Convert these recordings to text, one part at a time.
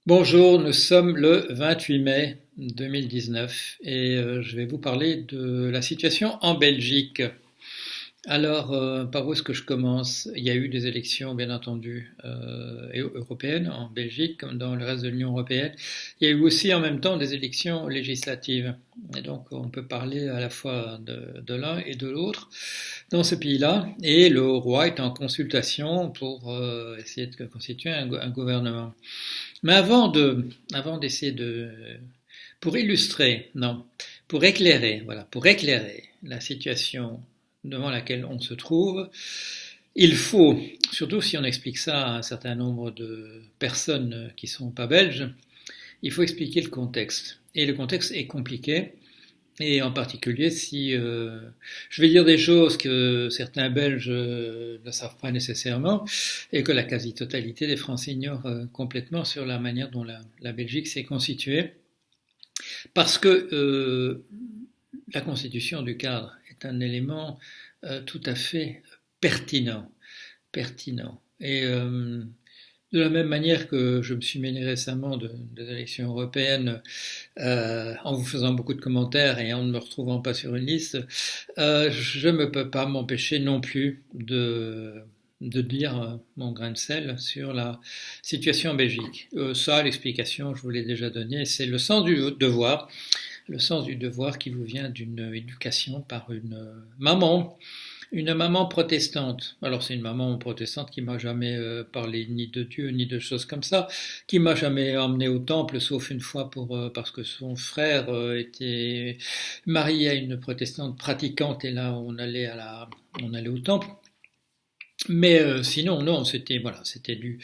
Bonjour, nous sommes le 28 mai 2019 et je vais vous parler de la situation en Belgique. Alors, par où est-ce que je commence? Il y a eu des élections, bien entendu, européennes en Belgique, comme dans le reste de l'Union européenne. Il y a eu aussi en même temps des élections législatives. Et donc, on peut parler à la fois de l'un et de l'autre dans ce pays-là. Et le roi est en consultation pour essayer de constituer un gouvernement. Mais avant d'essayer pour illustrer, non, pour éclairer, voilà, pour éclairer la situation devant laquelle on se trouve, il faut, surtout si on explique ça à un certain nombre de personnes qui sont pas belges, il faut expliquer le contexte. Et le contexte est compliqué. Et en particulier si je vais dire des choses que certains Belges ne savent pas nécessairement et que la quasi-totalité des Français ignorent complètement sur la manière dont la Belgique s'est constituée. Parce que la constitution du cadre est un élément tout à fait pertinent. pertinent. Et de la même manière que je me suis mêlé récemment des élections européennes en vous faisant beaucoup de commentaires et en ne me retrouvant pas sur une liste, je ne peux pas m'empêcher non plus de dire mon grain de sel sur la situation en Belgique. Ça, l'explication, je vous l'ai déjà donnée, c'est le sens du devoir qui vous vient d'une éducation par une maman protestante. Alors c'est une maman protestante qui m'a jamais parlé ni de Dieu ni de choses comme ça, qui m'a jamais emmené au temple, sauf une fois parce que son frère était marié à une protestante pratiquante et là on allait au temple. Mais sinon non, c'était du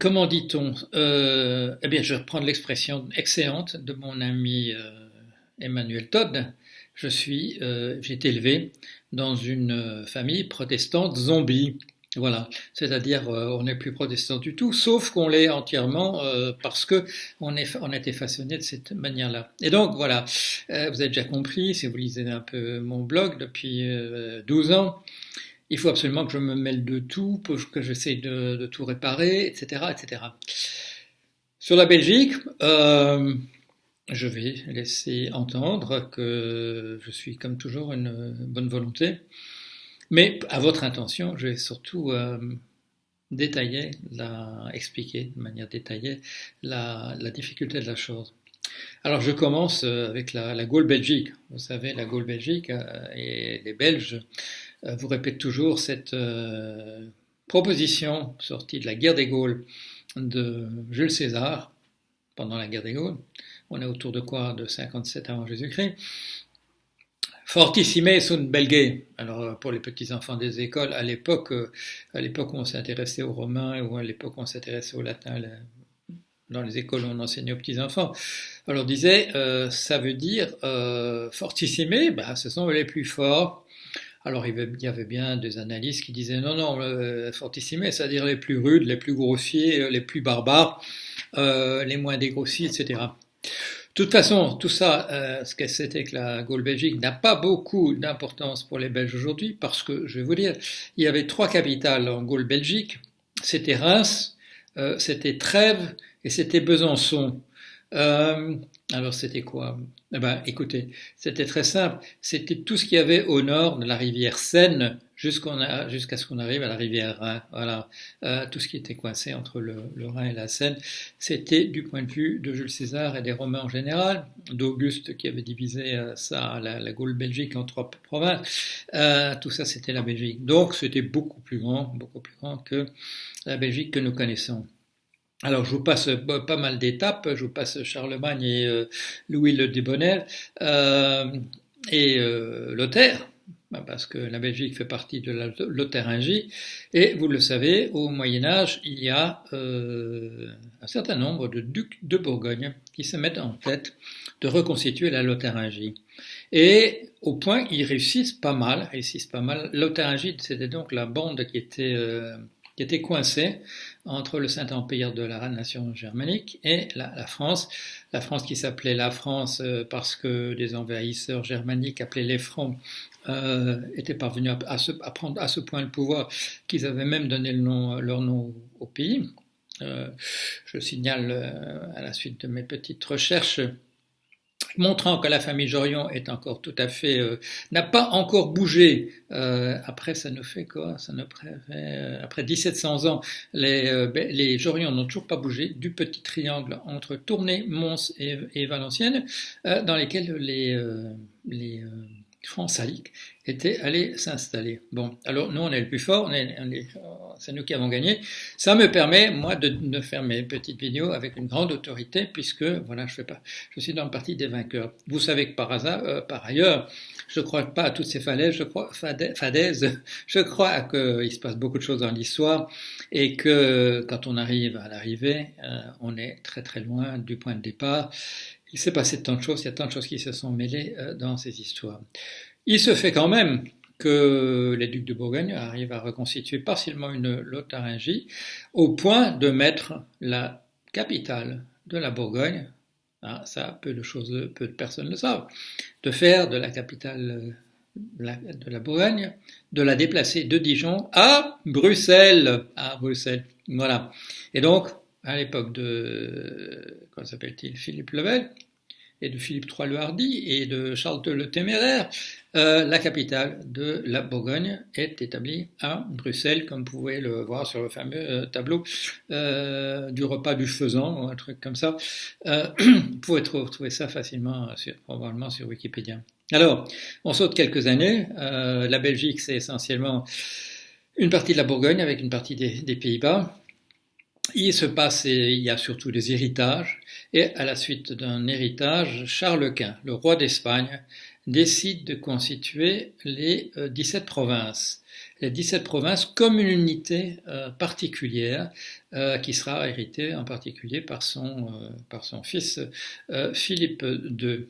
comment dit-on eh bien, je vais reprendre l'expression excellente de mon ami Emmanuel Todd. J'ai été élevé dans une famille protestante zombie. Voilà, c'est-à-dire on n'est plus protestant du tout, sauf qu'on l'est entièrement parce que on a été façonné de cette manière-là. Et donc voilà, vous avez déjà compris, si vous lisez un peu mon blog depuis 12 ans, il faut absolument que je me mêle de tout, que j'essaye de tout réparer, etc., etc. Sur la Belgique, je vais laisser entendre que je suis comme toujours une bonne volonté, mais à votre intention, je vais surtout expliquer de manière détaillée la difficulté de la chose. Alors je commence avec la Gaule Belgique. Vous savez, la Gaule Belgique et les Belges vous répètent toujours cette proposition sortie de la guerre des Gaules de Jules César pendant la guerre des Gaules. On est autour de quoi? De 57 avant Jésus-Christ. Fortissime sunt belgae. Alors pour les petits enfants des écoles, à l'époque où on s'intéressait aux Romains ou à l'époque où on s'intéressait au latin, dans les écoles où on enseignait aux petits enfants, on leur disait ça veut dire fortissime, bah, ce sont les plus forts. Alors il y avait bien des analystes qui disaient non, non, fortissime, c'est-à-dire les plus rudes, les plus grossiers, les plus barbares, les moins dégrossis, etc. De toute façon, tout ça, ce que c'était que la Gaule Belgique n'a pas beaucoup d'importance pour les Belges aujourd'hui, parce que, je vais vous dire, il y avait trois capitales en Gaule Belgique, c'était Reims, c'était Trèves et c'était Besançon. Euh, alors c'était quoi? Eh ben, écoutez, c'était très simple. C'était tout ce qu'il y avait au nord de la rivière Seine jusqu'à ce qu'on arrive à la rivière Rhin. Voilà, tout ce qui était coincé entre le Rhin et la Seine, c'était du point de vue de Jules César et des Romains en général, d'Auguste qui avait divisé la Gaule Belgique en trois provinces. Tout ça, c'était la Belgique. Donc, c'était beaucoup plus grand que la Belgique que nous connaissons. Alors, je vous passe pas mal d'étapes. Je vous passe Charlemagne et Louis le Débonnaire euh, et Lothaire, parce que la Belgique fait partie de la Lotharingie. Et vous le savez, au Moyen Âge, il y a un certain nombre de ducs de Bourgogne qui se mettent en tête de reconstituer la Lotharingie. Et au point, ils réussissent pas mal. Lotharingie, c'était donc la bande qui était coincée entre le Saint-Empire de la nation germanique et la France qui s'appelait la France parce que des envahisseurs germaniques appelés les Francs étaient parvenus à prendre à ce point le pouvoir qu'ils avaient même donné leur nom au pays. Je signale à la suite de mes petites recherches montrant que la famille Jorion est encore tout à fait n'a pas encore bougé. Après, ça nous fait quoi? Ça nous fait après 1700 ans, les Jorion n'ont toujours pas bougé du petit triangle entre Tournai, Mons et Valenciennes, dans lesquels les francs saliques étaient allés s'installer. Bon, alors nous on est le plus fort, c'est nous qui avons gagné. Ça me permet moi de faire mes petites vidéos avec une grande autorité puisque voilà je suis dans le parti des vainqueurs. Vous savez que par ailleurs, je ne crois pas à toutes ces fadaises, je crois qu'il se passe beaucoup de choses dans l'histoire et que quand on arrive à l'arrivée, on est très très loin du point de départ. Il s'est passé tant de choses, il y a tant de choses qui se sont mêlées dans ces histoires. Il se fait quand même que les ducs de Bourgogne arrivent à reconstituer partiellement une Lotharingie au point de mettre la capitale de la Bourgogne, ça peu de personnes le savent, de faire de la capitale de la Bourgogne, de la déplacer de Dijon à Bruxelles. Voilà. Et donc, à l'époque de, comment s'appelle-t-il, Philippe le Bel, et de Philippe III le Hardi, et de Charles II le Téméraire, la capitale de la Bourgogne est établie à Bruxelles, comme vous pouvez le voir sur le fameux tableau du repas du faisan, ou un truc comme ça. Vous pouvez trouver ça facilement, probablement sur Wikipédia. Alors, on saute quelques années. La Belgique, c'est essentiellement une partie de la Bourgogne avec une partie des Pays-Bas. Il y a surtout des héritages, et à la suite d'un héritage, Charles Quint, le roi d'Espagne, décide de constituer les 17 provinces. Les 17 provinces comme une unité particulière qui sera héritée en particulier par son fils Philippe II.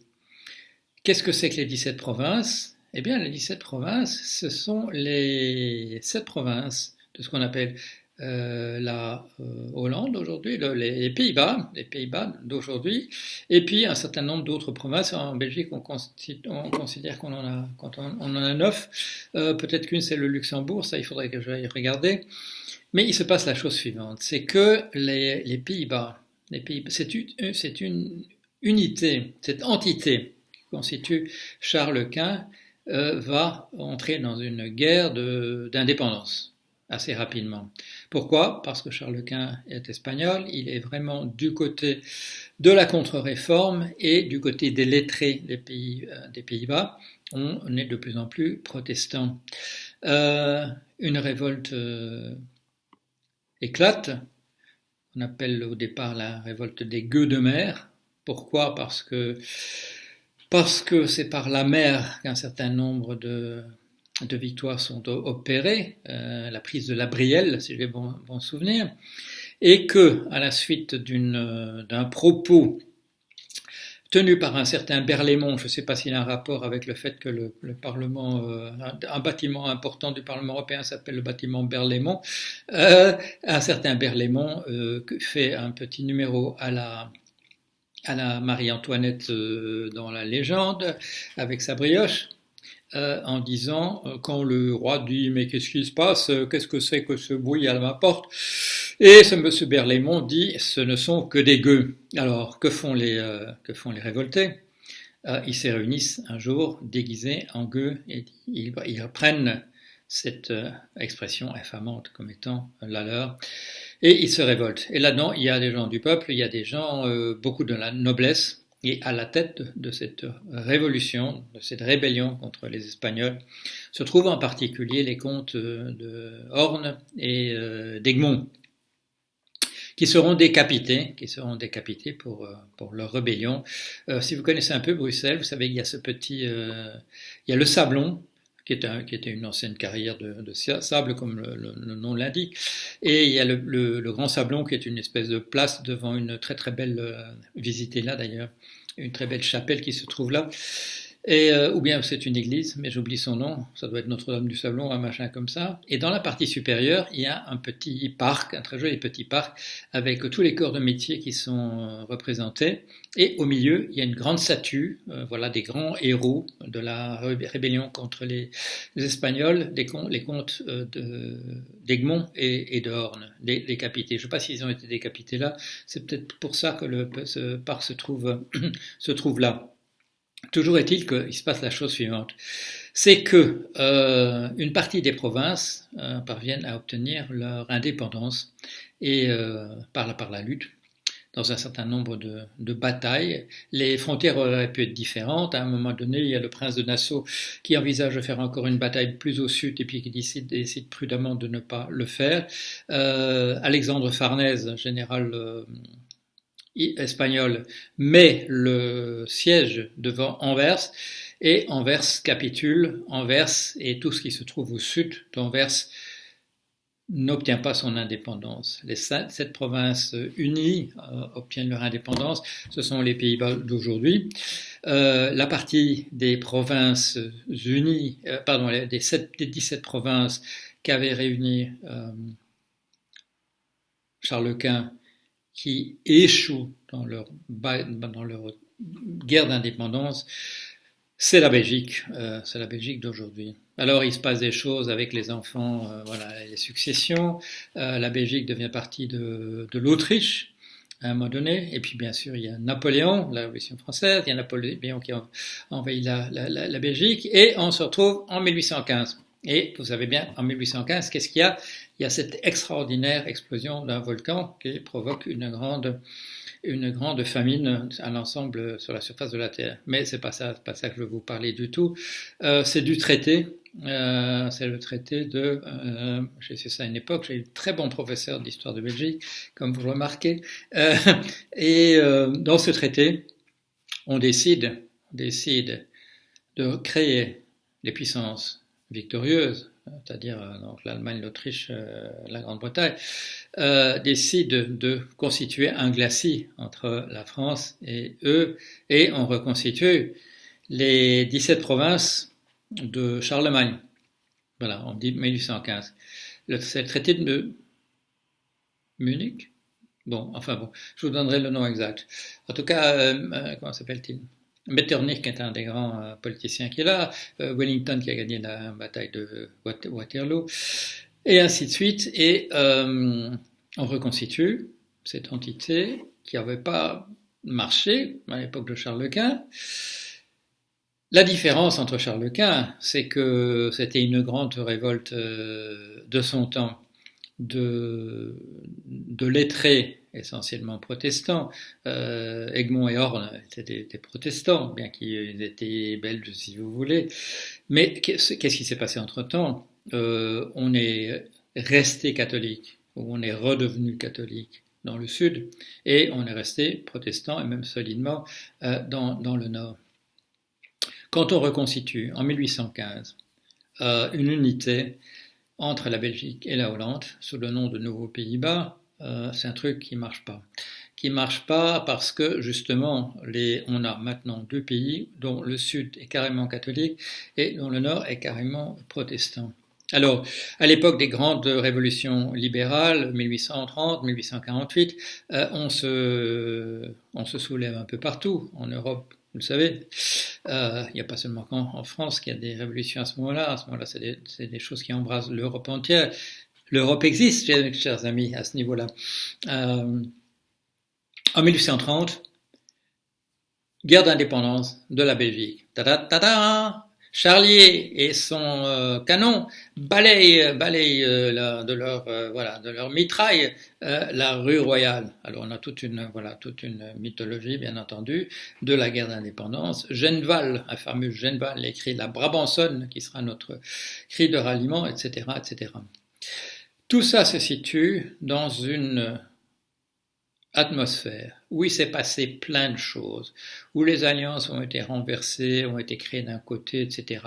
Qu'est-ce que c'est que les 17 provinces? Eh bien, les 17 provinces, ce sont les 7 provinces de ce qu'on appelle la Hollande aujourd'hui, les Pays-Bas d'aujourd'hui, et puis un certain nombre d'autres provinces. En Belgique, on considère qu'on en a 9. Peut-être qu'une c'est le Luxembourg, ça il faudrait que j'aille regarder. Mais il se passe la chose suivante, c'est que les Pays-Bas, c'est une unité, cette entité qui constitue Charles Quint va entrer dans une guerre d'indépendance assez rapidement. Pourquoi? Parce que Charles Quint est espagnol, il est vraiment du côté de la contre-réforme et du côté des lettrés des Pays-Bas. On est de plus en plus protestant. Une révolte éclate, on appelle au départ la révolte des gueux de mer. Pourquoi? Parce que c'est par la mer qu'un certain nombre de victoires sont opérées, la prise de la Brielle, si j'ai bon souvenir, et que, à la suite d'un propos tenu par un certain Berlaymont, je ne sais pas s'il a un rapport avec le fait que le Parlement, un bâtiment important du Parlement européen s'appelle le bâtiment Berlaymont, un certain Berlaymont fait un petit numéro à la Marie-Antoinette dans la légende, avec sa brioche, en disant, quand le roi dit « mais qu'est-ce qui se passe? Qu'est-ce que c'est que ce bruit à ma porte ?» Et ce monsieur Berlaymont dit « ce ne sont que des gueux ». Alors, que font les révoltés? Ils se réunissent un jour déguisés en gueux et ils reprennent cette expression infamante comme étant la leur. Et ils se révoltent. Et là-dedans, il y a des gens du peuple, il y a des gens, beaucoup de la noblesse. Et à la tête de cette révolution, de cette rébellion contre les Espagnols, se trouvent en particulier les comtes de Horn et d'Egmont, qui seront décapités pour leur rébellion. Si vous connaissez un peu Bruxelles, vous savez qu'il y a il y a le Sablon, qui était une ancienne carrière de sable, comme le nom l'indique. Et il y a le Grand Sablon, qui est une espèce de place devant une très très belle, visitez là d'ailleurs, une très belle chapelle qui se trouve là. ou bien c'est une église, mais j'oublie son nom, ça doit être Notre-Dame du Sablon, un machin comme ça. Et dans la partie supérieure, il y a un petit parc, un très joli petit parc, avec tous les corps de métier qui sont représentés. Et au milieu, il y a une grande statue, voilà, des grands héros de la rébellion contre les Espagnols, les comtes d'Egmont et de Horn, décapités. Je ne sais pas s'ils ont été décapités là, c'est peut-être pour ça que ce parc se trouve là. Toujours est-il qu'il se passe la chose suivante, c'est que une partie des provinces parviennent à obtenir leur indépendance et par la lutte dans un certain nombre de batailles. Les frontières auraient pu être différentes. À un moment donné, il y a le prince de Nassau qui envisage de faire encore une bataille plus au sud et puis qui décide prudemment de ne pas le faire. Alexandre Farnèse, général espagnol, met le siège devant Anvers et Anvers capitule. Anvers et tout ce qui se trouve au sud d'Anvers n'obtient pas son indépendance. Les 7 provinces unies obtiennent leur indépendance. Ce sont les Pays-Bas d'aujourd'hui. La partie des provinces unies, des 17 provinces qu'avait réuni Charles Quint, qui échouent dans leur guerre d'indépendance, c'est la Belgique d'aujourd'hui. Alors il se passe des choses avec les enfants, les successions. La Belgique devient partie de l'Autriche à un moment donné, et puis bien sûr il y a Napoléon, la Révolution française, il y a Napoléon qui envahit la Belgique, et on se retrouve en 1815. Et vous savez bien, en 1815, qu'est-ce qu'il y a? Il y a cette extraordinaire explosion d'un volcan qui provoque une grande famine à l'ensemble sur la surface de la Terre. Mais c'est pas ça que je veux vous parler du tout. C'est du traité. C'est le traité de... j'ai fait ça à une époque, j'ai eu un très bon professeur d'histoire de Belgique, comme vous le remarquez. Dans ce traité, on décide de créer des puissances victorieuses, c'est-à-dire donc l'Allemagne, l'Autriche, la Grande-Bretagne, décident de constituer un glacis entre la France et eux, et on reconstitue les 17 provinces de Charlemagne. Voilà, on dit 1815. C'est le traité de Munich. Bon, je vous donnerai le nom exact. En tout cas, comment s'appelle-t-il? Metternich est un des grands politiciens qui est là, Wellington qui a gagné la bataille de Waterloo, et ainsi de suite. Et on reconstitue cette entité qui n'avait pas marché à l'époque de Charles Quint. La différence entre Charles Quint, c'est que c'était une grande révolte de son temps, de lettrés essentiellement protestants. Egmont et Horn étaient des protestants, bien qu'ils étaient belges si vous voulez. Mais qu'est-ce qui s'est passé entre-temps? On est resté catholique, ou on est redevenu catholique dans le sud, et on est resté protestant, et même solidement dans le nord. Quand on reconstitue en 1815 une unité entre la Belgique et la Hollande sous le nom de Nouveaux Pays-Bas, c'est un truc qui marche pas. Qui marche pas parce que justement on a maintenant 2 pays dont le sud est carrément catholique et dont le nord est carrément protestant. Alors, à l'époque des grandes révolutions libérales, 1830, 1848, on se soulève un peu partout en Europe. Vous le savez, il n'y a pas seulement en France qu'il y a des révolutions à ce moment-là. À ce moment-là, c'est des choses qui embrassent l'Europe entière. L'Europe existe, chers amis, à ce niveau-là. En 1830, guerre d'indépendance de la Belgique. Charlier et son canon balayent de leur mitraille la rue Royale. Alors on a toute une mythologie, bien entendu, de la guerre d'indépendance. Genval, un fameux Genval, écrit la Brabançonne, qui sera notre cri de ralliement, etc., etc. Tout ça se situe dans une atmosphère où il s'est passé plein de choses, où les alliances ont été renversées, ont été créées d'un côté, etc.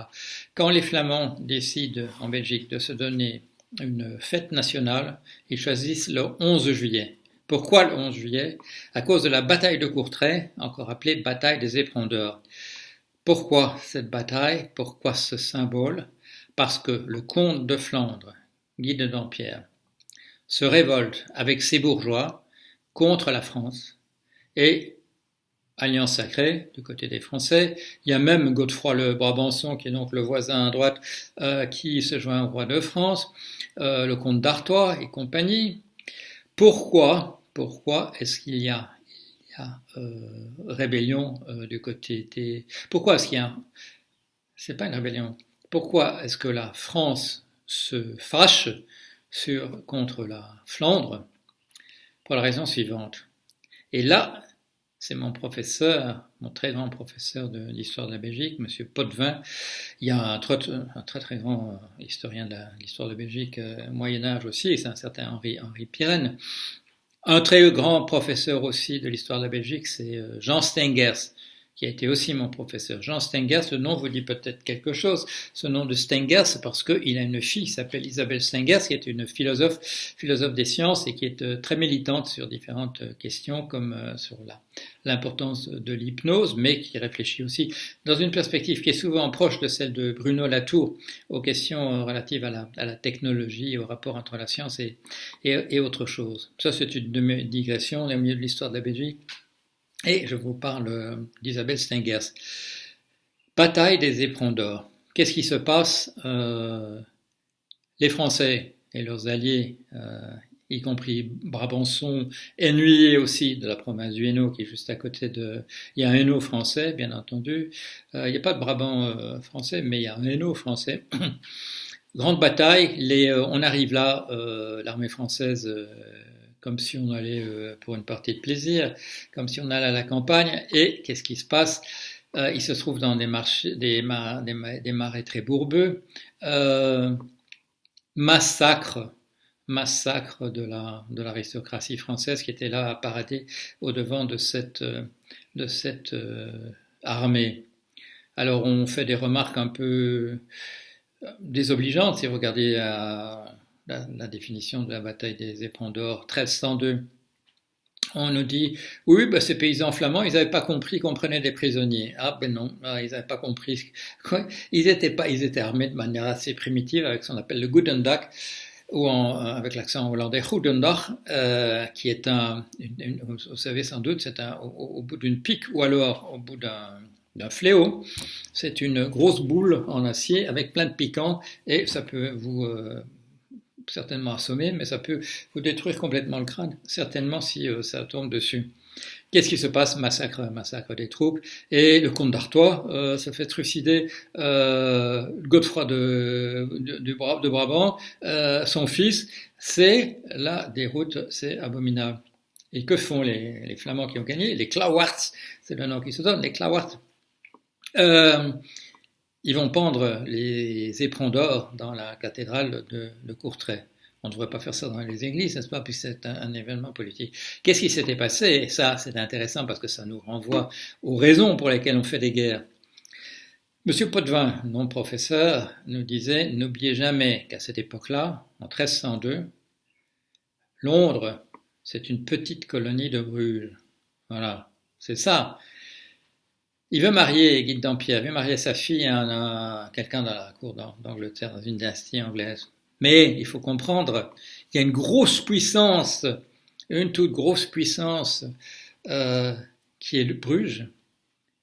Quand les Flamands décident en Belgique de se donner une fête nationale, ils choisissent le 11 juillet. Pourquoi le 11 juillet? À cause de la bataille de Courtrai, encore appelée bataille des Éperons d'Or. Pourquoi cette bataille? Pourquoi ce symbole? Parce que le comte de Flandre, Guy de Dampierre, se révolte avec ses bourgeois contre la France et alliance sacrée du côté des Français. Il y a même Godefroy le Brabançon, qui est donc le voisin à droite, qui se joint au roi de France, le comte d'Artois et compagnie. Pourquoi est-ce qu'il y a rébellion du côté des... Pourquoi est-ce qu'il y a... C'est pas une rébellion. Pourquoi est-ce que la France se fâche contre la Flandre? Pour la raison suivante. Et là, c'est mon professeur, mon très grand professeur de l'histoire de la Belgique, M. Potvin. Il y a un très très grand historien de l'histoire de la Belgique Moyen-Âge aussi, c'est un certain Henri Pirenne. Un très grand professeur aussi de l'histoire de la Belgique, c'est Jean Stengers, qui a été aussi mon professeur. Jean Stengers, ce nom vous dit peut-être quelque chose. Ce nom de Stengers, c'est parce qu'il a une fille qui s'appelle Isabelle Stengers, qui est une philosophe des sciences et qui est très militante sur différentes questions, comme sur l'importance de l'hypnose, mais qui réfléchit aussi dans une perspective qui est souvent proche de celle de Bruno Latour aux questions relatives à la technologie, au rapport entre la science et autre chose. Ça, c'est une de mes digressions au milieu de l'histoire de la Belgique. Et je vous parle d'Isabelle Stengers. Bataille des éperons d'or. Qu'est-ce qui se passe? Les Français et leurs alliés, y compris Brabançon, ennuyés aussi de la province du Hainaut, qui est juste à côté de... Il y a un Hainaut français, bien entendu. Il n'y a pas de Brabant français, mais il y a un Hainaut français. Grande bataille. On arrive là, l'armée française... comme si on allait pour une partie de plaisir, comme si on allait à la campagne, et qu'est-ce qui se passe? Il se trouve dans des marais très bourbeux, massacre de l'aristocratie française qui était là à parader au devant de cette armée. Alors on fait des remarques un peu désobligeantes si vous regardez la définition de la bataille des éperons d'or, 1302. On nous dit, oui, ces paysans flamands, ils n'avaient pas compris qu'on prenait des prisonniers. Ah ben non, ils n'avaient pas compris. Ils étaient armés de manière assez primitive avec ce qu'on appelle le Goedendak, ou avec l'accent hollandais, Goedendag, qui est vous savez sans doute, c'est au bout d'une pique, ou alors au bout d'un fléau. C'est une grosse boule en acier avec plein de piquants, et ça peut vous... certainement assommer, mais ça peut vous détruire complètement le crâne, certainement si ça tombe dessus. Qu'est-ce qui se passe? Massacre des troupes, et le comte d'Artois se fait trucider, Godefroy de Brabant, son fils. C'est la déroute, c'est abominable. Et que font les Flamands qui ont gagné? Les Klauwaerts, c'est le nom qui se donne, les Klauwaerts. Ils vont pendre les éperons d'or dans la cathédrale de Courtrai. On ne devrait pas faire ça dans les églises, n'est-ce pas, puisque c'est un événement politique. Qu'est-ce qui s'était passé? Et ça, c'est intéressant parce que ça nous renvoie aux raisons pour lesquelles on fait des guerres. Monsieur Potvin, non professeur, nous disait, n'oubliez jamais qu'à cette époque-là, en 1302, Londres, c'est une petite colonie de Bruges. Voilà, c'est ça. Il veut marier, Guy de Dampierre, veut marier sa fille à quelqu'un dans la cour d'Angleterre, dans une dynastie anglaise. Mais il faut comprendre, il y a une grosse puissance, une toute grosse puissance qui est le Bruges,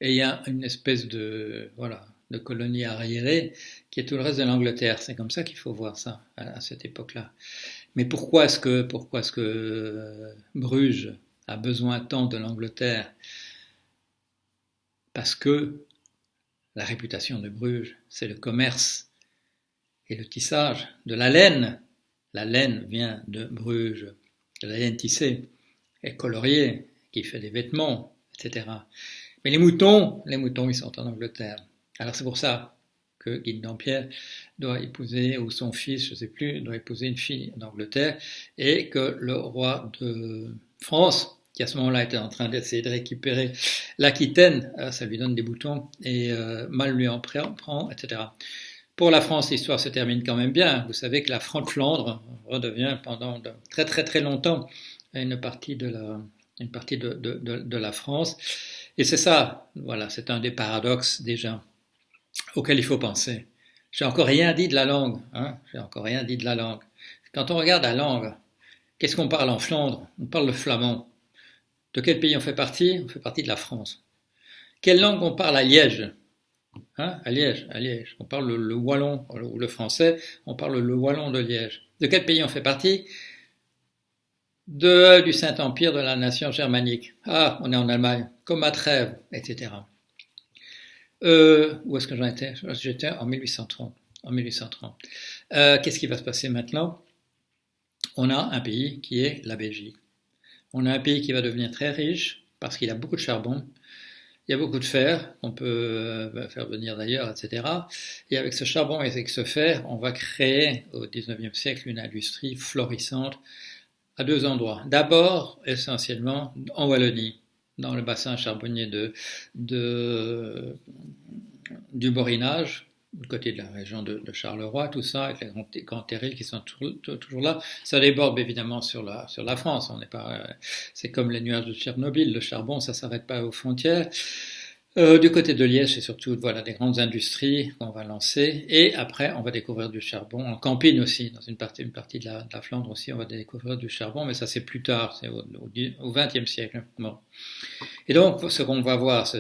et il y a une espèce de colonie arriérée qui est tout le reste de l'Angleterre. C'est comme ça qu'il faut voir ça à cette époque-là. Mais pourquoi est-ce que Bruges a besoin tant de l'Angleterre? Parce que la réputation de Bruges, c'est le commerce et le tissage de la laine. La laine vient de Bruges, de la laine tissée et coloriée, qui fait des vêtements, etc. Mais les moutons, ils sont en Angleterre. Alors c'est pour ça que Guy de Dampierre doit épouser, ou son fils, je ne sais plus, doit épouser une fille d'Angleterre, et que le roi de France, qui à ce moment-là était en train d'essayer de récupérer l'Aquitaine, ça lui donne des boutons, et mal lui en prend, etc. Pour la France, l'histoire se termine quand même bien. Vous savez que la Franche-Flandre redevient pendant très très très longtemps une partie de la France. Et c'est ça, voilà, c'est un des paradoxes déjà auxquels il faut penser. J'ai encore rien dit de la langue, hein, j'ai encore rien dit de la langue. Quand on regarde la langue, qu'est-ce qu'on parle en Flandre? On parle le flamand. De quel pays on fait partie? On fait partie de la France. Quelle langue on parle à Liège? Hein, à Liège, à Liège. On parle le wallon ou le français, on parle le wallon de Liège. De quel pays on fait partie? Du Saint-Empire de la nation germanique. Ah, on est en Allemagne, comme à Trèves, etc. Où est-ce que j'en étais? J'étais en 1830. En 1830. Qu'est-ce qui va se passer maintenant? On a un pays qui est la Belgique. On a un pays qui va devenir très riche parce qu'il a beaucoup de charbon, il y a beaucoup de fer qu'on peut faire venir d'ailleurs, etc. Et avec ce charbon et avec ce fer, on va créer au XIXe siècle une industrie florissante à deux endroits. D'abord, essentiellement, en Wallonie, dans le bassin charbonnier du Borinage, du côté de la région de Charleroi, tout ça, avec les grands terrils qui sont toujours là. Ça déborde évidemment sur la France. On n'est pas, c'est comme les nuages de Tchernobyl, le charbon, ça s'arrête pas aux frontières. Du côté de Liège, c'est surtout voilà des grandes industries qu'on va lancer, et après on va découvrir du charbon en Campine aussi, dans une partie de la Flandre aussi, on va découvrir du charbon, mais ça c'est plus tard, c'est au XXe siècle. Bon. Et donc ce qu'on va voir se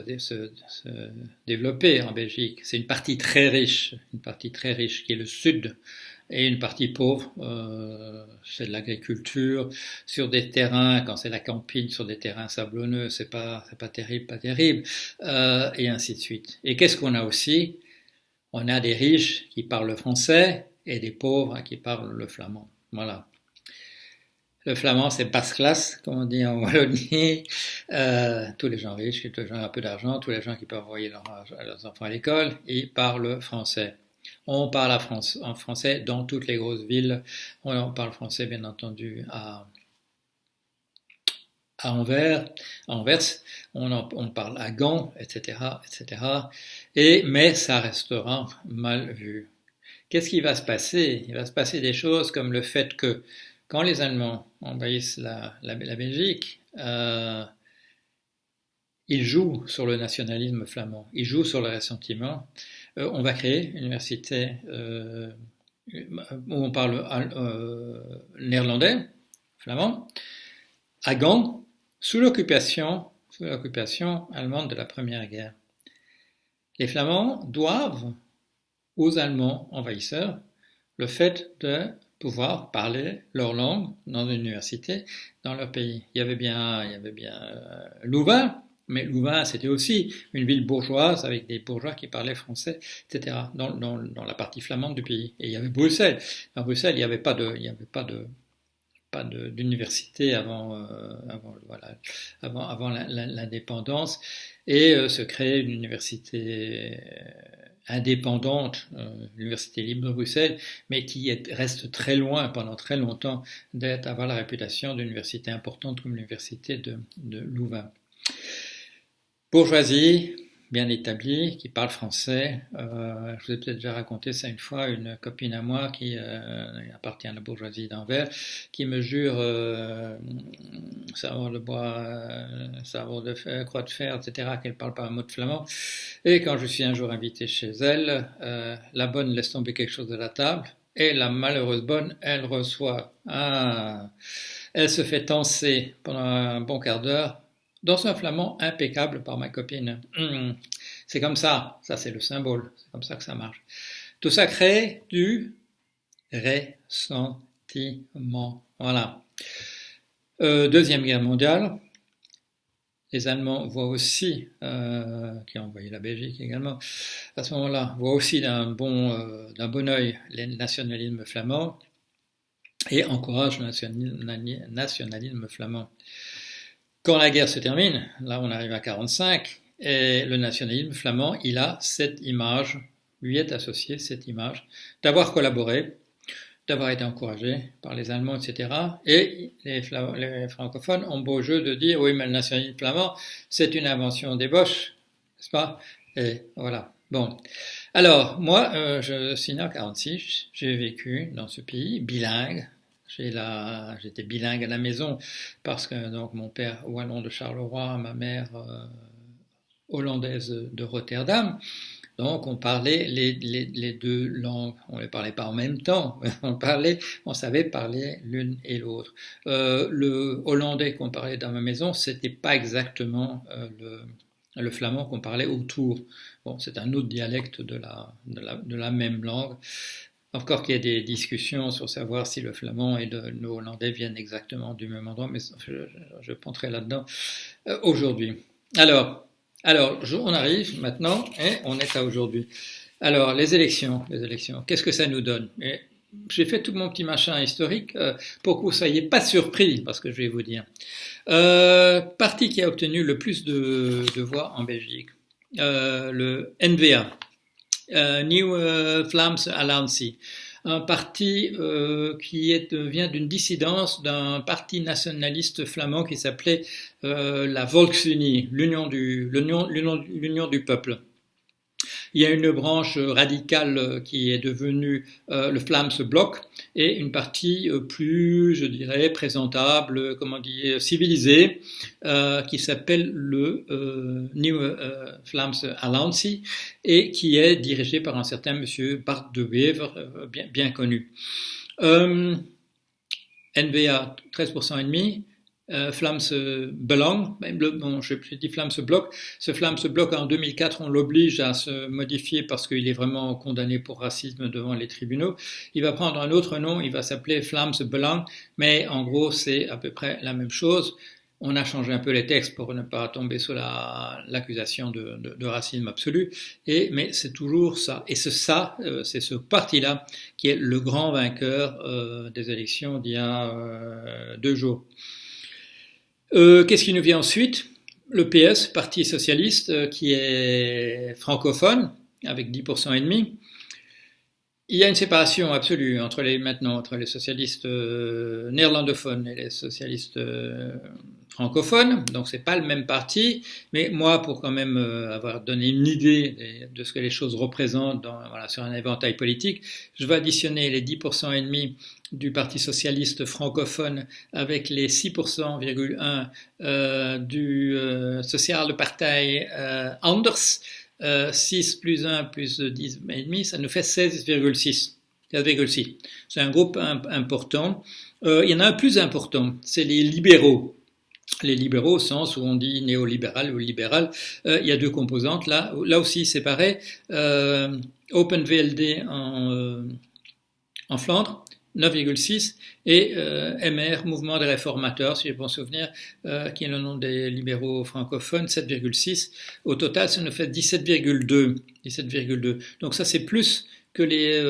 développer en Belgique, c'est une partie très riche qui est le sud, et une partie pauvre, c'est de l'agriculture, sur des terrains, quand c'est la campine, sur des terrains sablonneux, c'est pas terrible, et ainsi de suite. Et qu'est-ce qu'on a aussi? On a des riches qui parlent le français et des pauvres qui parlent le flamand. Voilà. Le flamand, c'est basse classe, comme on dit en Wallonie. Tous les gens riches, tous les gens qui ont un peu d'argent, tous les gens qui peuvent envoyer leurs enfants à l'école, ils parlent français. On parle en français dans toutes les grosses villes. On parle français, bien entendu, à Anvers, on parle à Gand, etc., etc. Mais ça restera mal vu. Qu'est-ce qui va se passer? Il va se passer des choses comme le fait que quand les Allemands envahissent la Belgique, ils jouent sur le nationalisme flamand, ils jouent sur le ressentiment. On va créer une université où on parle néerlandais, flamand, à Gand, sous l'occupation allemande de la Première Guerre. Les Flamands doivent aux Allemands envahisseurs le fait de pouvoir parler leur langue dans une université dans leur pays. Il y avait bien Louvain, mais Louvain c'était aussi une ville bourgeoise avec des bourgeois qui parlaient français, etc. dans la partie flamande du pays. Et il y avait Bruxelles. À Bruxelles, il n'y avait pas d'université avant l'indépendance, et se créer une université indépendante, l'université libre de Bruxelles, mais qui reste très loin pendant très longtemps d'avoir la réputation d'université importante comme l'université de Louvain. Bourgeoisie bien établie, qui parle français. Je vous ai peut-être déjà raconté ça une fois, une copine à moi qui appartient à la bourgeoisie d'Anvers, qui me jure savoir le bois, savoir de fer, croix de fer, etc., qu'elle parle pas un mot de flamand. Et quand je suis un jour invité chez elle, la bonne laisse tomber quelque chose de la table, et la malheureuse bonne, elle reçoit. Elle se fait tancer pendant un bon quart d'heure dans un flamand impeccable par ma copine. C'est comme ça c'est le symbole, c'est comme ça que ça marche. Tout ça crée du ressentiment. Voilà. Deuxième Guerre mondiale, les Allemands voient aussi, qui ont envoyé la Belgique également, à ce moment-là, voient aussi d'un bon œil le nationalisme flamand et encouragent le nationalisme flamand. Quand la guerre se termine, là on arrive à 1945, et le nationalisme flamand, il a cette image, lui est associée cette image, d'avoir collaboré, d'avoir été encouragé par les Allemands, etc. Et les francophones ont beau jeu de dire, oui, mais le nationalisme flamand, c'est une invention des Boches, n'est-ce pas? Et voilà. Bon. Alors, moi, je suis né en 1946, j'ai vécu dans ce pays bilingue. J'étais bilingue à la maison parce que donc mon père wallon de Charleroi, ma mère hollandaise de Rotterdam. Donc on parlait les deux langues, on ne les parlait pas en même temps, on savait parler l'une et l'autre. Le hollandais qu'on parlait dans ma maison, c'était pas exactement le flamand qu'on parlait autour. Bon, c'est un autre dialecte de la même langue. Encore qu'il y ait des discussions sur savoir si le flamand et le hollandais viennent exactement du même endroit, mais je penserai là-dedans aujourd'hui. Alors, on arrive maintenant et on est à aujourd'hui. Alors, les élections. Qu'est-ce que ça nous donne? J'ai fait tout mon petit machin historique pour que vous ne soyez pas surpris par ce que je vais vous dire. Parti qui a obtenu le plus de voix en Belgique, le N-VA, Nieuwe Vlaamse Alliantie, un parti qui vient d'une dissidence d'un parti nationaliste flamand qui s'appelait la Volksunie, l'union du peuple. Il y a une branche radicale qui est devenue le Vlaamse Blok et une partie plus, je dirais, présentable, comment dire, civilisée, qui s'appelle le Nieuwe Vlaamse Alliantie et qui est dirigée par un certain monsieur Bart de Wever, bien connu. NVA 13,5%. Vlaamse Belang, je dis Vlaamse Blok. Ce Vlaamse Blok, en 2004, on l'oblige à se modifier parce qu'il est vraiment condamné pour racisme devant les tribunaux. Il va prendre un autre nom, il va s'appeler Vlaamse Belang, mais en gros, c'est à peu près la même chose. On a changé un peu les textes pour ne pas tomber sous l'accusation de racisme absolu, mais c'est toujours ça. Et c'est ce parti-là qui est le grand vainqueur des élections d'il y a 2 jours. Qu'est-ce qui nous vient ensuite? Le PS, Parti socialiste, qui est francophone, avec 10,5%. Il y a une séparation absolue entre les socialistes néerlandophones et les socialistes francophones, donc c'est pas le même parti, mais moi, pour quand même avoir donné une idée de ce que les choses représentent sur un éventail politique, je vais additionner les 10,5% du Parti socialiste francophone avec les 6,1% du Sociale Partij Anders. 6 plus 1 plus 10,5, ça nous fait 16,6. C'est un groupe important. Il y en a un plus important, c'est les libéraux. Les libéraux au sens où on dit néolibéral ou libéral. Il y a 2 composantes là aussi c'est pareil. Open VLD en Flandre, 9,6, et MR, Mouvement des réformateurs, si j'ai bon souvenir, qui est le nom des libéraux francophones, 7,6. Au total, ça nous fait 17,2. Donc ça, c'est plus que les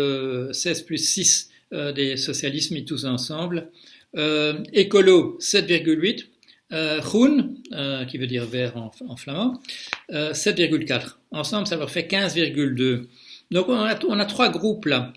16 plus 6 des socialistes mis tous ensemble. Écolo, 7,8. Groen, qui veut dire vert en flamand, 7,4. Ensemble, ça leur fait 15,2. Donc on a 3 groupes là.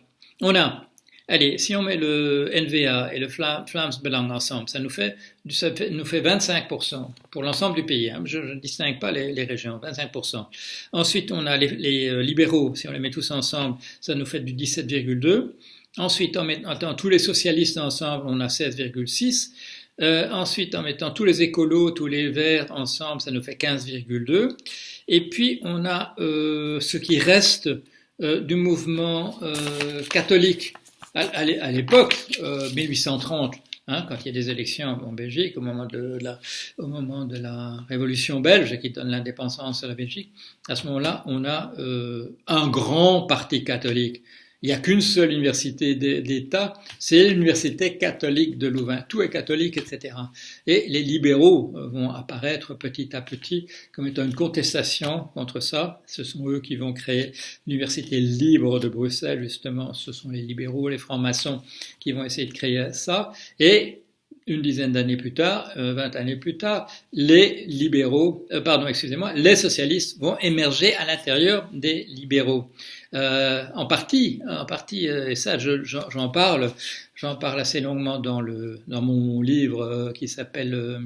Allez, si on met le NVA et le Vlaams Belang ensemble, ça nous fait 25% pour l'ensemble du pays. Hein. Je ne distingue pas les régions, 25%. Ensuite, on a les libéraux, si on les met tous ensemble, ça nous fait du 17,2. Ensuite, en mettant tous les socialistes ensemble, on a 16,6. Ensuite, en mettant tous les écolos, tous les verts ensemble, ça nous fait 15,2. Et puis, on a ce qui reste du mouvement catholique. À l'époque, 1830, quand il y a des élections en Belgique, au moment de la Révolution belge qui donne l'indépendance à la Belgique, à ce moment-là, on a un grand parti catholique. Il n'y a qu'une seule université d'État, c'est l'université catholique de Louvain. Tout est catholique, etc. Et les libéraux vont apparaître petit à petit comme étant une contestation contre ça. Ce sont eux qui vont créer l'université libre de Bruxelles, justement. Ce sont les libéraux, les francs-maçons qui vont essayer de créer ça. Et une dizaine d'années plus tard, 20 années plus tard, les socialistes vont émerger à l'intérieur des libéraux. En partie, et ça j'en parle assez longuement dans mon livre qui s'appelle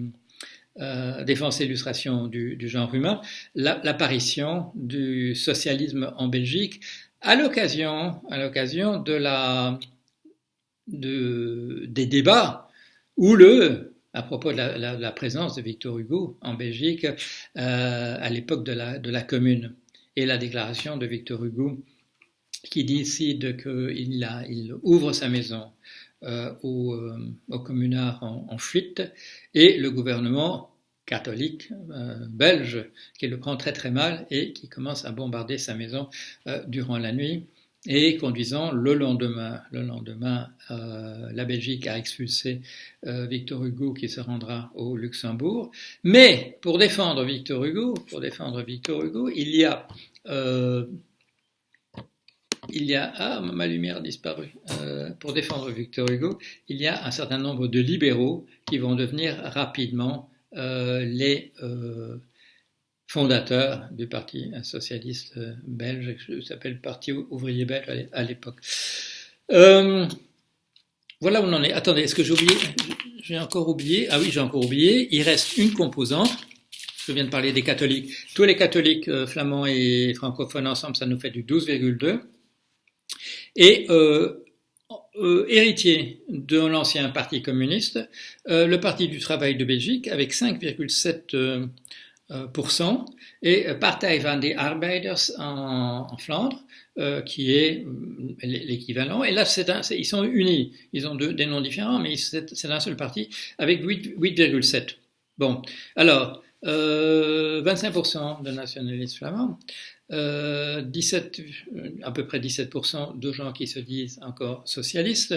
Défense et illustration du genre humain, l'apparition du socialisme en Belgique à l'occasion des débats où le à propos de la présence de Victor Hugo en Belgique à l'époque de la Commune et la déclaration de Victor Hugo qui décide qu'il ouvre sa maison aux communards en fuite et le gouvernement catholique belge qui le prend très très mal et qui commence à bombarder sa maison durant la nuit et conduisant le lendemain, la Belgique a expulsé Victor Hugo qui se rendra au Luxembourg. Mais pour défendre Victor Hugo, ma lumière a disparu. Pour défendre Victor Hugo, il y a un certain nombre de libéraux qui vont devenir rapidement les fondateur du Parti socialiste belge, qui s'appelle Parti ouvrier belge à l'époque. Voilà où on en est. Attendez, est-ce que j'ai oublié? J'ai encore oublié. Ah oui, j'ai encore oublié. Il reste une composante. Je viens de parler des catholiques. Tous les catholiques flamands et francophones ensemble, ça nous fait du 12,2. Et héritier de l'ancien Parti communiste, le Parti du travail de Belgique avec 5,7%. Et Partij van de Arbeiders en Flandre, qui est l'équivalent. Et là, ils sont unis. Ils ont des noms différents, mais c'est un seul parti avec 8,7. Bon, alors, 25% de nationalistes flamands, à peu près 17% de gens qui se disent encore socialistes,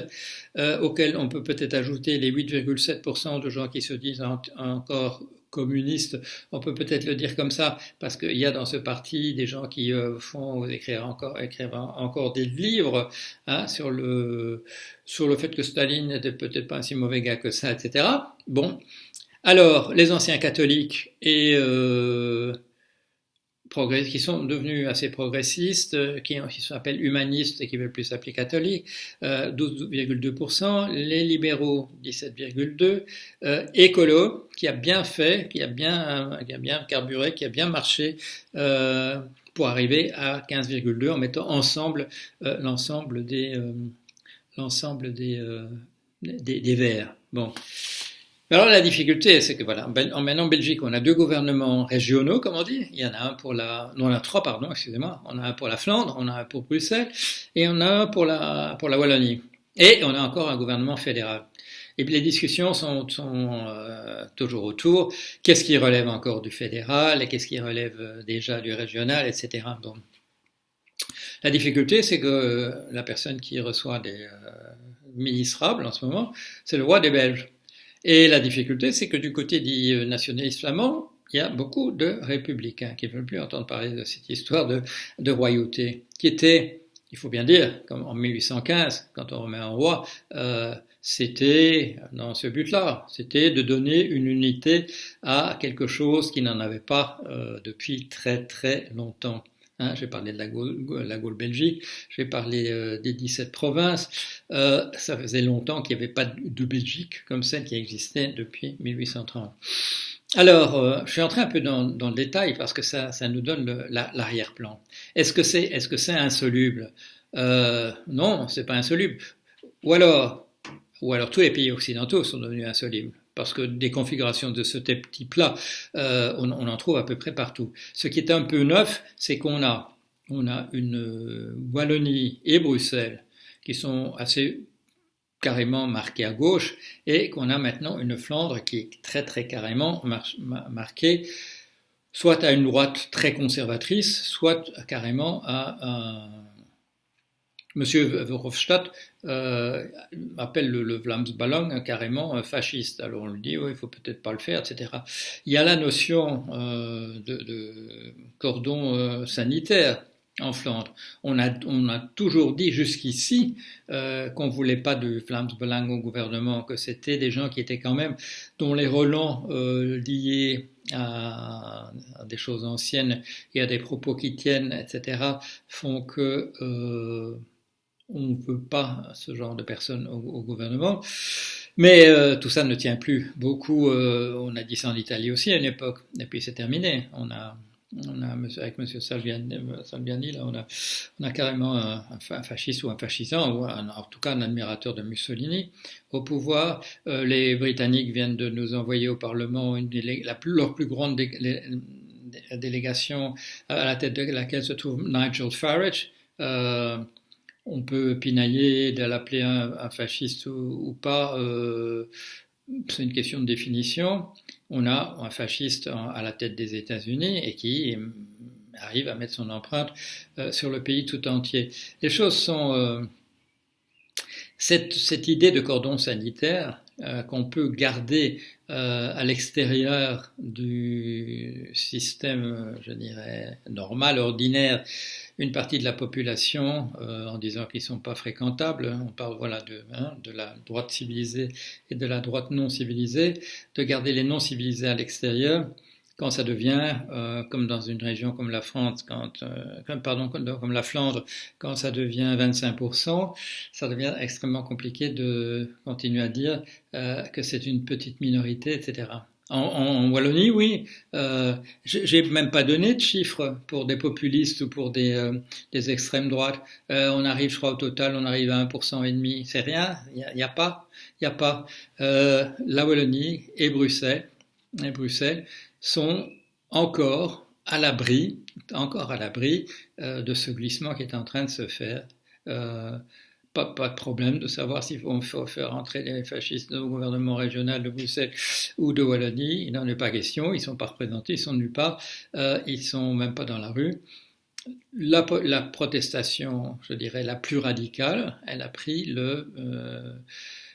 auxquels on peut peut-être ajouter les 8,7% de gens qui se disent encore communistes. On peut peut-être le dire comme ça parce qu'il y a dans ce parti des gens qui écrivent encore des livres sur le fait que Staline n'était peut-être pas un si mauvais gars que ça, etc. Bon, alors les anciens catholiques et qui sont devenus assez progressistes, qui s'appellent humanistes et qui veulent plus s'appeler catholiques, 12,2%, les libéraux 17,2%, écolo qui a bien fait, qui a bien carburé, qui a bien marché pour arriver à 15,2% en mettant ensemble l'ensemble des Verts. Bon. Alors la difficulté, c'est que voilà, en Belgique, on a deux gouvernements régionaux, comme on dit. Il y en a un on a trois, pardon, excusez-moi. On a un pour la Flandre, on a un pour Bruxelles, et on a un pour la Wallonie. Et on a encore un gouvernement fédéral. Et puis les discussions sont toujours autour. Qu'est-ce qui relève encore du fédéral et qu'est-ce qui relève déjà du régional, etc. Bon. La difficulté, c'est que la personne qui reçoit des ministrables en ce moment, c'est le roi des Belges. Et la difficulté, c'est que du côté des nationalistes flamands, il y a beaucoup de républicains qui ne veulent plus entendre parler de cette histoire de royauté, qui était, il faut bien dire, comme en 1815, quand on remet un roi, c'était dans ce but-là, c'était de donner une unité à quelque chose qui n'en avait pas depuis très très longtemps. J'ai parlé de la Gaule Belgique, j'ai parlé des 17 provinces. Ça faisait longtemps qu'il n'y avait pas de Belgique comme celle qui existait depuis 1830. Alors, je suis entré un peu dans le détail parce que ça nous donne l'arrière-plan. Est-ce que c'est insoluble? Non, c'est pas insoluble. Ou alors tous les pays occidentaux sont devenus insolubles. Parce que des configurations de ce type-là, on en trouve à peu près partout. Ce qui est un peu neuf, c'est qu'on a une Wallonie et Bruxelles qui sont assez carrément marquées à gauche et qu'on a maintenant une Flandre qui est très très carrément marquée soit à une droite très conservatrice, soit carrément à Monsieur Verhofstadt appelle le Vlaams Belang carrément fasciste. Alors on lui dit, il faut peut-être pas le faire, etc. Il y a la notion de cordon sanitaire en Flandre. On a toujours dit jusqu'ici qu'on voulait pas de Vlaams Belang au gouvernement, que c'était des gens qui étaient quand même, dont les relents liés à des choses anciennes et à des propos qui tiennent, etc., font que on ne veut pas ce genre de personnes au gouvernement. Mais tout ça ne tient plus. Beaucoup, on a dit ça en Italie aussi à une époque, et puis c'est terminé. On a Avec M. Salviani, là, on a carrément un fasciste ou un fascisant, ou en tout cas un admirateur de Mussolini au pouvoir. Les Britanniques viennent de nous envoyer au Parlement leur plus grande délégation, à la tête de laquelle se trouve Nigel Farage. On peut pinailler de l'appeler un fasciste ou pas, c'est une question de définition. On a un fasciste à la tête des États-Unis et qui arrive à mettre son empreinte sur le pays tout entier. Les choses sont... cette idée de cordon sanitaire qu'on peut garder à l'extérieur du système, je dirais, normal, ordinaire, une partie de la population en disant qu'ils ne sont pas fréquentables. On parle voilà, de la droite civilisée et de la droite non civilisée, de garder les non civilisés à l'extérieur quand ça devient, comme dans une région comme la France, comme la Flandre, quand ça devient 25%, ça devient extrêmement compliqué de continuer à dire que c'est une petite minorité, etc. En Wallonie, oui. J'ai même pas donné de chiffres pour des populistes ou pour des extrêmes droites. On arrive, je crois, au total, on arrive à 1,5%. C'est rien. Il y a pas. La Wallonie et Bruxelles sont encore à l'abri de ce glissement qui est en train de se faire. Pas de problème de savoir s'il faut faire entrer les fascistes au gouvernement régional de Bruxelles ou de Wallonie. Il n'en est pas question. Ils ne sont pas représentés, ils sont nulle part. Ils ne sont même pas dans la rue. La protestation, je dirais, la plus radicale, elle a pris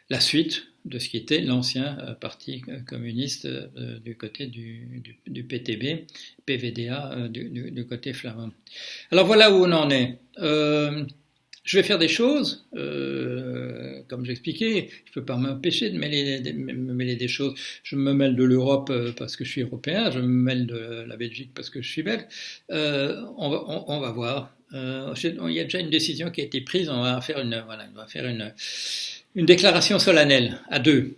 la suite de ce qui était l'ancien parti communiste du côté du PTB, PVDA du côté flamand. Alors voilà où on en est. Je vais faire des choses, comme j'expliquais, je ne peux pas m'empêcher de me mêler des choses. Je me mêle de l'Europe parce que je suis européen, je me mêle de la Belgique parce que je suis belge. On va voir. Il y a déjà une décision qui a été prise, on va faire une déclaration solennelle à deux.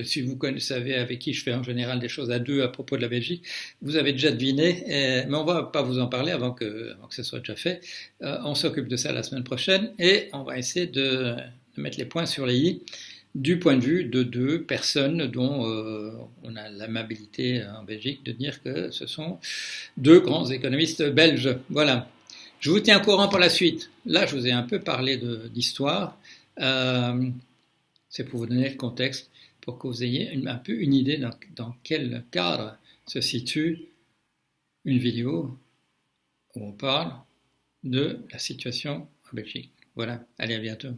Si vous savez avec qui je fais en général des choses à deux à propos de la Belgique, vous avez déjà deviné, mais on ne va pas vous en parler avant que ce soit déjà fait. On s'occupe de ça la semaine prochaine et on va essayer de mettre les points sur les i du point de vue de deux personnes dont on a l'amabilité en Belgique de dire que ce sont deux grands économistes belges. Voilà. Je vous tiens au courant pour la suite. Là, je vous ai un peu parlé d'histoire. C'est pour vous donner le contexte, pour que vous ayez un peu une idée dans quel cadre se situe une vidéo où on parle de la situation en Belgique. Voilà, allez, à bientôt.